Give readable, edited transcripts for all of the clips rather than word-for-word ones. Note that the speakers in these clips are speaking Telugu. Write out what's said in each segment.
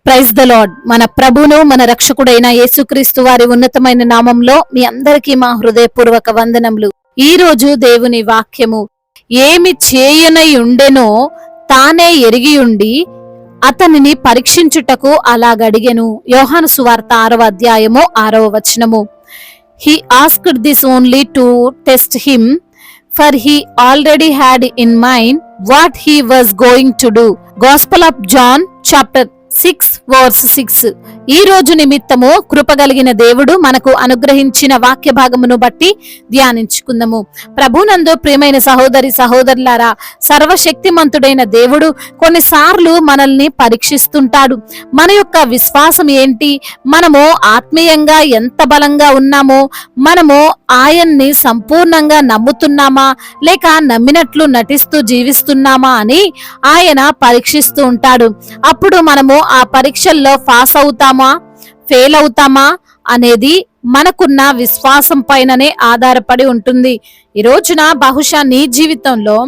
Praise the lord. మన ప్రభును మన రక్షకుడైన యేసుక్రీస్తు వారి ఉన్నతమైన నామంలో మీ అందరికీ మా హృదయపూర్వక వందనములు. ఈ రోజు దేవుని వాక్యము, ఏమి చేయనై ఉండెనో తానే ఎరిగి ఉండి అతనిని పరీక్షించుటకు అలాగడిగెను. యోహాను సువార్త 6వ అధ్యాయము 6వ వచనము. He asked this only to test him, for he already had in mind what he was going to do. Gospel of John chapter 6 verse 6. ఈ రోజు నిమిత్తము కృపగలిగిన దేవుడు మనకు అనుగ్రహించిన వాక్య భాగమును బట్టి ధ్యానించుకుందాము. ప్రభునందు ప్రియమైన సహోదరి సహోదరులారా, సర్వశక్తిమంతుడైన దేవుడు కొన్నిసార్లు మనల్ని పరీక్షిస్తుంటాడు. మన యొక్క విశ్వాసం ఏంటి, మనము ఆత్మీయంగా ఎంత బలంగా ఉన్నామో, మనము ఆయన్ని సంపూర్ణంగా నమ్ముతున్నామా లేక నమ్మినట్లు నటిస్తూ జీవిస్తున్నామా అని ఆయన పరీక్షిస్తూ ఉంటాడు. అప్పుడు మనము ఆ పరీక్షల్లో పాస్ అవుతామా ఫెయిల్ అవుతామా అనేది మనకున్న విశ్వాసం పైననే ఆధారపడి ఉంటుంది. ఈ రోజున బహుశా నీ జీవితంలో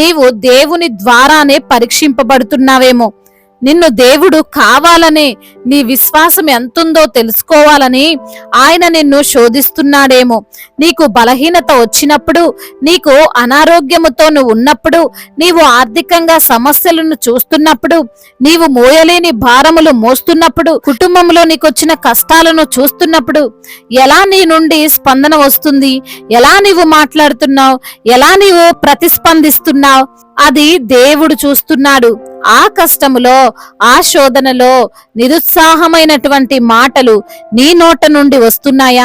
నీవు దేవుని ద్వారానే పరీక్షింపబడుతున్నావేమో. నిన్ను దేవుడు కావాలనే, నీ విశ్వాసం ఎంతుందో తెలుసుకోవాలని ఆయన నిన్ను శోధిస్తున్నాడేమో. నీకు బలహీనత వచ్చినప్పుడు, నీకు అనారోగ్యముతో నువ్వు ఉన్నప్పుడు, నీవు ఆర్థికంగా సమస్యలను చూస్తున్నప్పుడు, నీవు మోయలేని భారములు మోస్తున్నప్పుడు, కుటుంబంలో నీకు వచ్చిన కష్టాలను చూస్తున్నప్పుడు ఎలా నీ నుండి స్పందన వస్తుంది, ఎలా నీవు మాట్లాడుతున్నావు, ఎలా నీవు ప్రతిస్పందిస్తున్నావు, అది దేవుడు చూస్తున్నాడు. ఆ కష్టములో, ఆ శోధనలో నిరుత్సాహమైనటువంటి మాటలు నీ నోట నుండి వస్తున్నాయా?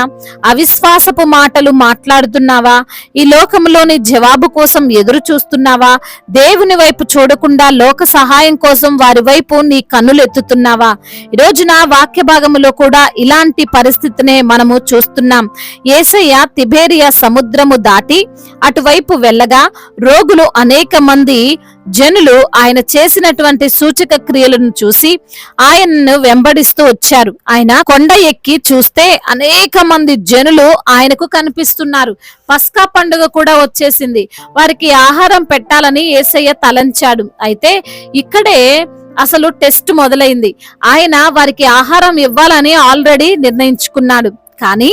అవిశ్వాసపు మాటలు మాట్లాడుతున్నావా? ఈ లోకంలోని జవాబు కోసం ఎదురు చూస్తున్నావా? దేవుని వైపు చూడకుండా లోక సహాయం కోసం వారి వైపు నీ కన్నులు ఎత్తుతున్నావా? ఈరోజు నా వాక్య భాగములో కూడా ఇలాంటి పరిస్థితినే మనము చూస్తున్నాం. యేసయ్య తిబేరియా సముద్రము దాటి అటువైపు వెళ్ళగా రోగులు అనేక మంది జనులు ఆయన చేసినటువంటి సూచక క్రియలను చూసి ఆయనను వెంబడిస్తూ వచ్చారు. ఆయన కొండ ఎక్కి చూస్తే అనేక మంది జనులు ఆయనకు కనిపిస్తున్నారు. పస్కా పండుగ కూడా వచ్చేసింది. వారికి ఆహారం పెట్టాలని యేసయ్య తలంచాడు. అయితే ఇక్కడే అసలు టెస్ట్ మొదలైంది. ఆయన వారికి ఆహారం ఇవ్వాలని ఆల్రెడీ నిర్ణయించుకున్నాడు. కానీ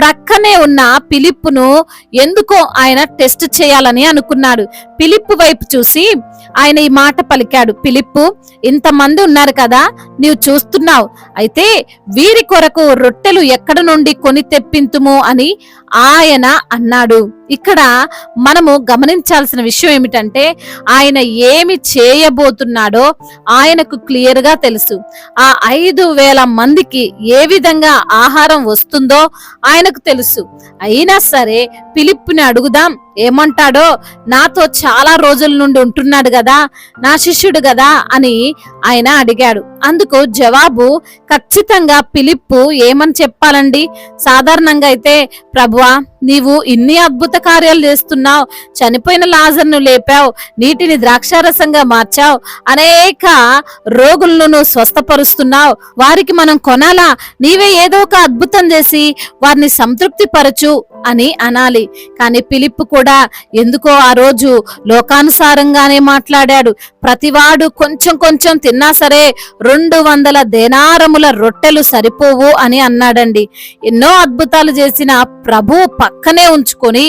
ప్రక్కనే ఉన్న ఫిలిప్పును ఎందుకో ఆయన టెస్ట్ చేయాలని అనుకున్నాడు. ఫిలిప్పు వైపు చూసి ఆయన ఈ మాట పలికాడు, ఫిలిప్పు, ఇంతమంది ఉన్నారు కదా, నీవు చూస్తున్నావు, అయితే వీరి కొరకు రొట్టెలు ఎక్కడ నుండి కొని తెప్పింతుము అని ఆయన అన్నాడు. ఇక్కడ మనము గమనించాల్సిన విషయం ఏమిటంటే, ఆయన ఏమి చేయబోతున్నాడో ఆయనకు క్లియర్ గా తెలుసు. ఆ 5,000 మందికి ఏ విధంగా ఆహారం వస్తుందో ఆయనకు తెలుసు. అయినా సరే ఫిలిప్పుని అడుగుదాం, ఏమంటాడో, నాతో చాలా రోజుల నుండి ఉంటున్నాడు కదా, నా శిష్యుడు కదా అని ఆయన అడిగాడు. అందుకు జవాబు ఖచ్చితంగా ఫిలిప్పు ఏమని చెప్పాలండి? సాధారణంగా అయితే, ప్రభువా, నీవు ఇన్ని అద్భుత కార్యాలు చేస్తున్నావు, చనిపోయిన లాజర్ను లేపావు, నీటిని ద్రాక్షారసంగా మార్చావు, అనేక రోగులను స్వస్థపరుస్తున్నావు, వారికి మనం కొనాలా? నీవే ఏదో ఒక అద్భుతం చేసి వారిని సంతృప్తి పరచు అని అనాలి. కానీ ఫిలిప్పు కూడా ఎందుకో ఆ రోజు లోకానుసారంగానే మాట్లాడాడు. ప్రతివాడు కొంచెం కొంచెం తిన్నా సరే 200 దేనారముల రొట్టెలు సరిపోవు అని అన్నాడండి. ఎన్నో అద్భుతాలు చేసిన ప్రభు పక్కనే ఉంచుకొని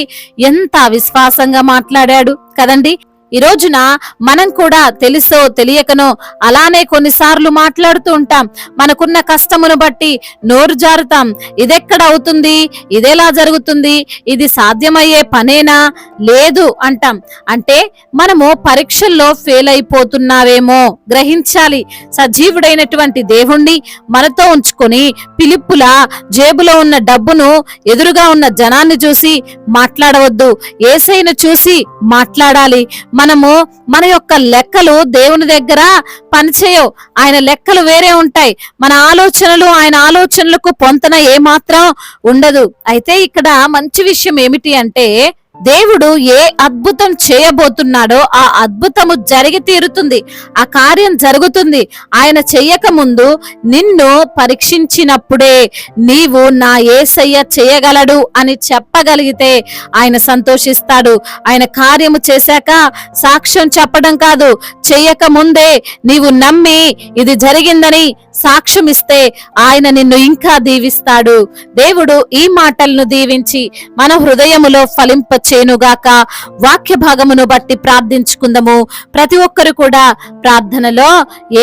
ఎంత అవిశ్వాసంగా మాట్లాడాడు కదండి. ఈ రోజున మనం కూడా తెలుసో తెలియకనో అలానే కొన్నిసార్లు మాట్లాడుతూ ఉంటాం. మనకున్న కష్టమును బట్టి నోరు జారుతాం. ఇదెక్కడ అవుతుంది, ఇదెలా జరుగుతుంది, ఇది సాధ్యమయ్యే పనేనా, లేదు అంటాం. అంటే మనము పరీక్షల్లో ఫెయిల్ అయిపోతున్నావేమో గ్రహించాలి. సజీవుడైనటువంటి దేవుణ్ణి మనతో ఉంచుకొని ఫిలిప్పుల జేబులో ఉన్న డబ్బును ఎదురుగా ఉన్న జనాన్ని చూసి మాట్లాడవద్దు, యేసయ్యను చూసి మాట్లాడాలి. మనము మన యొక్క లెక్కలు దేవుని దగ్గర పనిచేయవు. ఆయన లెక్కలు వేరే ఉంటాయి. మన ఆలోచనలు ఆయన ఆలోచనలకు పొంతన ఏమాత్రం ఉండదు. అయితే ఇక్కడ మంచి విషయం ఏమిటి అంటే, దేవుడు ఏ అద్భుతం చేయబోతున్నాడో ఆ అద్భుతము జరిగి తీరుతుంది, ఆ కార్యం జరుగుతుంది. ఆయన చెయ్యక ముందు నిన్ను పరీక్షించినప్పుడే నీవు నా యేసయ్య చేయగలడు అని చెప్పగలిగితే ఆయన సంతోషిస్తాడు. ఆయన కార్యము చేశాక సాక్ష్యం చెప్పడం కాదు, చెయ్యక ముందే నీవు నమ్మి ఇది జరిగిందని సాక్ష్యం ఇస్తే ఆయన నిన్ను ఇంకా దీవిస్తాడు. దేవుడు ఈ మాటలను దీవించి మన హృదయములో ఫలింపచేయునుగాక. వాక్య భాగమును బట్టి ప్రార్థించుకుందాము. ప్రతి ఒక్కరు కూడా ప్రార్థనలో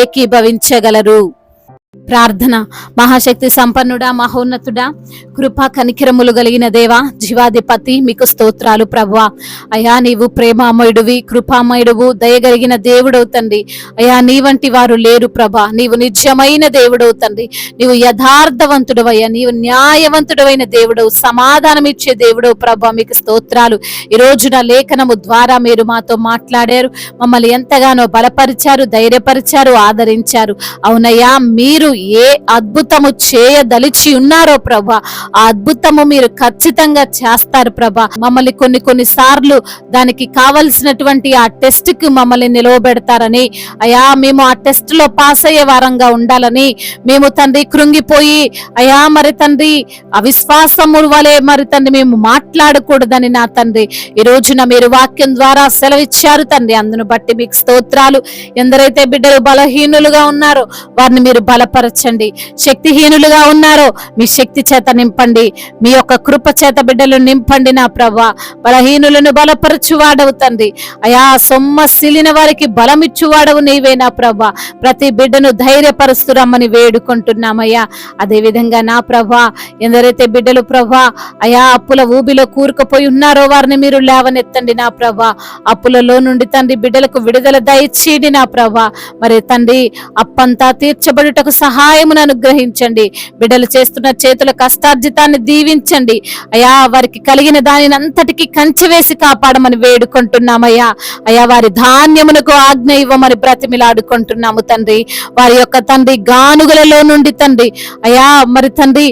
ఏకీభవించగలరు. ప్రార్థన. మహాశక్తి సంపన్నుడా, మహోన్నతుడా, కృపా కనికిరములు కలిగిన దేవా, జీవాధిపతి, మీకు స్తోత్రాలు ప్రభువా. అయా నీవు ప్రేమామయుడువి, కృపామయుడువు, దయగలిగిన దేవుడవు తండ్రి. అయా నీ వంటి వారు లేరు ప్రభా. నీవు నిజమైన దేవుడవు తండ్రి. నీవు యథార్థవంతుడవయ్యా, నీవు న్యాయవంతుడవైన దేవుడవు, సమాధానం ఇచ్చే దేవుడవు ప్రభా. మీకు స్తోత్రాలు. ఈ రోజున లేఖనము ద్వారా మీరు మాతో మాట్లాడారు, మమ్మల్ని ఎంతగానో బలపరిచారు, ధైర్యపరిచారు, ఆదరించారు. అవునయ్యా, మీరు ఏ అద్భుతము చేయదలిచి ఉన్నారో ప్రభా, ఆ అద్భుతము మీరు ఖచ్చితంగా చేస్తారు ప్రభా. మమ్మల్ని కొన్ని సార్లు దానికి కావలసినటువంటి ఆ టెస్ట్ కి మమ్మల్ని నిలవబెడతారని, అయా మేము ఆ టెస్ట్ లో పాస్ అయ్యే వారంగా ఉండాలని, మేము తండ్రి కృంగిపోయి అయా మరి తండ్రి అవిశ్వాసము వలె మరి తండ్రి మేము మాట్లాడకూడదని నా తండ్రి ఈ రోజున మీరు వాక్యం ద్వారా సెలవిచ్చారు తండ్రి. అందును బట్టి మీకు స్తోత్రాలు. ఎందరైతే బిడ్డలు బలహీనులుగా ఉన్నారో వారిని మీరు బలపరచండి. శక్తిహీనులుగా ఉన్నారో మీ శక్తి చేత నింపండి, మీ యొక్క కృప చేత బిడ్డలు నింపండి నా ప్రభా. బలహీనులను బలపరచువాడవు తండ్రి. అయా సొమ్మసిలిన వారికి బలమిచ్చువాడవు నీవే నా ప్రభా. ప్రతి బిడ్డను ధైర్యపరుస్తురమ్మని వేడుకుంటున్నామయ్యా. అదే విధంగా నా ప్రభా, ఎందరైతే బిడ్డలు ప్రభా అయా అప్పుల ఊబిలో కూరుకుపోయి ఉన్నారో వారిని మీరు లేవనెత్తండి నా ప్రభా. అప్పులలో నుండి తండ్రి బిడ్డలకు విడుదల దయచేయండి నా ప్రభా. మరి తండ్రి అప్పంతా తీర్చబడుటకు సహాయమును అనుగ్రహించండి. బిడ్డలు చేస్తున్న చేతుల కష్టార్జితాన్ని దీవించండి అయా. వారికి కలిగిన దానిని అంతటికి కంచె వేసి కాపాడమని వేడుకుంటున్నామయ్యా. అయా వారి ధాన్యమునకు ఆజ్ఞ ఇవ్వమని బ్రతిమిలాడుకుంటున్నాము తండ్రి. వారి యొక్క తండ్రి గానుగలలో నుండి తండ్రి అయా మరి తండ్రి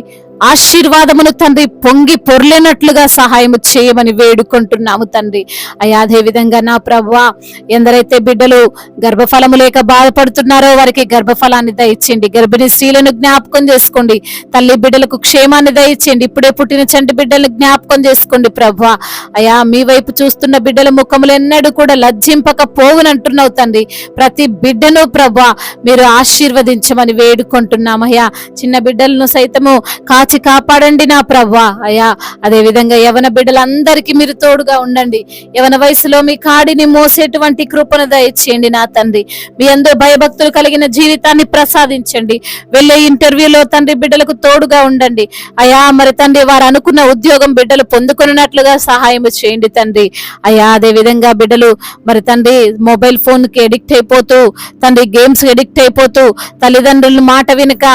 ఆశీర్వాదమును తండ్రి పొంగి పొర్లేనట్లుగా సహాయము చేయమని వేడుకుంటున్నాము తండ్రి. అయా అదే విధంగా నా ప్రభువా, ఎందరైతే బిడ్డలు గర్భఫలము లేక బాధపడుతున్నారో వారికి గర్భఫలాన్ని దయచేయండి. గర్భిణీ స్త్రీలను జ్ఞాపకం చేసుకోండి. తల్లి బిడ్డలకు క్షేమాన్ని దయచేయండి. ఇప్పుడే పుట్టిన చంటి బిడ్డలను జ్ఞాపకం చేసుకోండి ప్రభువా. అయా మీ వైపు చూస్తున్న బిడ్డల ముఖములు ఎన్నడూ కూడా లజ్జింపక పోవునంటున్నావు తండ్రి. ప్రతి బిడ్డను ప్రభువా మీరు ఆశీర్వదించమని వేడుకుంటున్నామయ్యా. చిన్న బిడ్డలను సైతము కాచి కాపాడండి నా ప్రభువా. అయ్యా అదే విధంగా యవన బిడ్డలందరికీ మీరు తోడుగా ఉండండి. యవన వయసులో మీ కాడిని మోసేటువంటి కృపను దయచేయండి నా తండ్రి. మీ అందరూ భయభక్తులు కలిగిన జీవితాన్ని ప్రసాదించండి. వెళ్ళే ఇంటర్వ్యూలో తండ్రి బిడ్డలకు తోడుగా ఉండండి అయ్యా. మరి తండ్రి వారు అనుకున్న ఉద్యోగం బిడ్డలు పొందుకున్నట్లుగా సహాయం చేయండి తండ్రి. అయ్యా అదే విధంగా బిడ్డలు మరి తండ్రి మొబైల్ ఫోన్ కి ఎడిక్ట్ అయిపోతూ తండ్రి గేమ్స్ ఎడిక్ట్ అయిపోతూ తల్లిదండ్రుల మాట వినక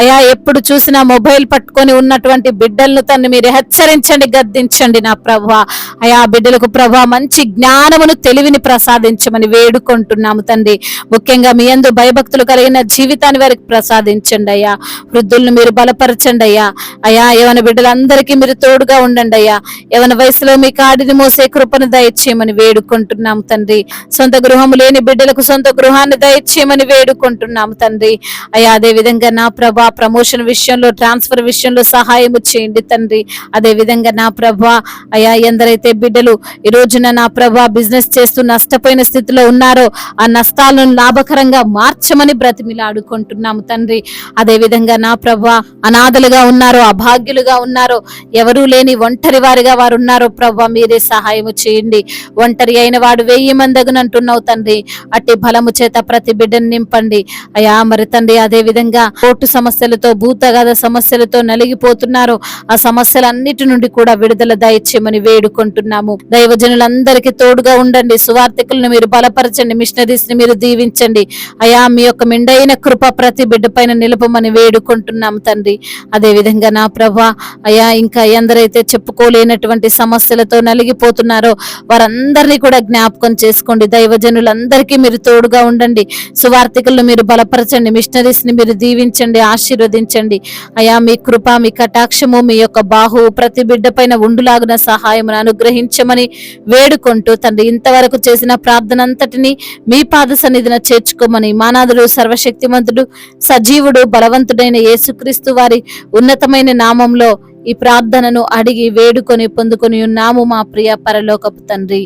అయ్యా ఎప్పుడు చూసినా మొబైల్ పట్టుకొని ఉన్నటువంటి బిడ్డలను తండ్రి మీరు హెచ్చరించండి, గద్దించండి నా ప్రభువా. అయా బిడ్డలకు ప్రభువా మంచి జ్ఞానమును తెలివిని ప్రసాదించమని వేడుకుంటున్నాము తండ్రి. ముఖ్యంగా మీ యందు భయభక్తులు కలిగిన జీవితాన్ని వారికి ప్రసాదించండి అయ్యా. వృద్ధులను మీరు బలపరచండి అయ్యా. అయా యవన బిడ్డలందరికీ మీరు తోడుగా ఉండండి అయ్యా. యవన వయసులో మీ కాడిని మోసే కృపను దయచేయమని వేడుకుంటున్నాము తండ్రి. సొంత గృహము లేని బిడ్డలకు సొంత గృహాన్ని దయచేయమని వేడుకుంటున్నాము తండ్రి. అయా అదే విధంగా నా ప్రభా ప్రమోషన్ విషయంలో, ట్రాన్స్ఫర్ విషయంలో సహాయము చేయండి తండ్రి. అదే విధంగా నా ప్రభా అయా ఎందరైతే బిడ్డలు ఈ రోజున నా ప్రభా బిజినెస్ చేస్తూ నష్టపోయిన స్థితిలో ఉన్నారో ఆ నష్టాలను లాభకరంగా మార్చమని బ్రతిమిలాడుకుంటున్నాము తండ్రి. అదే విధంగా నా ప్రభా అనాథలుగా ఉన్నారో, అభాగ్యులుగా ఉన్నారో, ఎవరూ లేని ఒంటరి వారిగా వారు ఉన్నారో ప్రభా మీరే సహాయము చేయండి. ఒంటరి అయిన వాడు 1000 మందగునంటున్నావు తండ్రి. అట్టి బలము చేత ప్రతి బిడ్డను నింపండి అయా. మరి తండ్రి అదే విధంగా కోర్టు సమస్యలతో, భూతగాథ సమస్యలతో నలిగిపోతున్నారో ఆ సమస్యలన్నిటి నుండి కూడా విడుదల దయచేయమని వేడుకుంటున్నాము. దైవజనులందరికీ తోడుగా ఉండండి. సువార్థికులను మీరు బలపరచండి. మిషనరీస్ ని మీరు దీవించండి అయా. మీ యొక్క మెండైన కృప ప్రతి బిడ్డ పైన నిలుపమని వేడుకుంటున్నాము తండ్రి. అదే విధంగా నా ప్రభా అయా ఇంకా ఎందరైతే చెప్పుకోలేనటువంటి సమస్యలతో నలిగిపోతున్నారో వారందరినీ కూడా జ్ఞాపకం చేసుకోండి. దైవజనులందరికీ మీరు తోడుగా ఉండండి. సువార్థికులను మీరు బలపరచండి. మిషనరీస్ ని మీరు దీవించండి, ఆశీర్వదించండి అయా. మీ కృపా మీ కటాక్షము, మీ యొక్క బాహువు ప్రతి బిడ్డ పైన ఉండులాగున సహాయమును అనుగ్రహించమని వేడుకుంటూ తండ్రి, ఇంతవరకు చేసిన ప్రార్థన అంతటిని మీ పాద సన్నిధిన చేర్చుకోమని మానాథుడు, సర్వశక్తిమంతుడు, సజీవుడు, బలవంతుడైన యేసుక్రీస్తు వారి ఉన్నతమైన నామంలో ఈ ప్రార్థనను అడిగి వేడుకొని పొందుకొని ఉన్నాము మా ప్రియ పరలోకపు తండ్రి.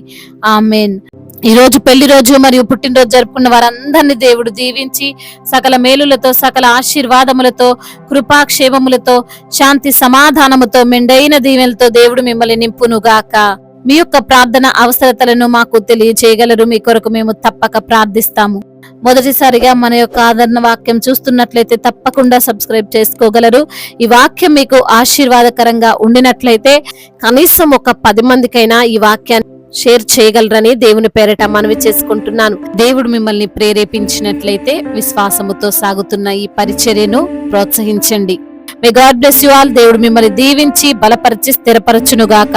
ఆమేన్. ఈ రోజు పెళ్లి రోజు మరియు పుట్టినరోజు జరుపుకున్న వారందరినీ దేవుడు దీవించి సకల మేలులతో, సకల ఆశీర్వాదములతో, కృపాక్షేమములతో, శాంతి సమాధానముతో, మెండైన దీవెనలతో దేవుడు మిమ్మల్ని నింపునుగాక. మీ యొక్క ప్రార్థన అవసరతలను మాకు తెలియజేయగలరు. మీ కొరకు మేము తప్పక ప్రార్థిస్తాము. మొదటిసారిగా మన యొక్క ఆదరణ వాక్యం చూస్తున్నట్లయితే తప్పకుండా సబ్స్క్రైబ్ చేసుకోగలరు. ఈ వాక్యం మీకు ఆశీర్వాదకరంగా ఉండినట్లయితే కనీసం ఒక 10 మందికైనా ఈ వాక్యాన్ని షేర్ చేయగలరని దేవుని పేరిట మనవి చేసుకుంటున్నాను. దేవుడు మిమ్మల్ని ప్రేరేపించినట్లయితే విశ్వాసముతో సాగుతున్న ఈ పరిచర్యను ప్రోత్సహించండి. May God bless you all. దేవుడు మిమ్మల్ని దీవించి బలపరిచి స్థిరపరచునుగాక.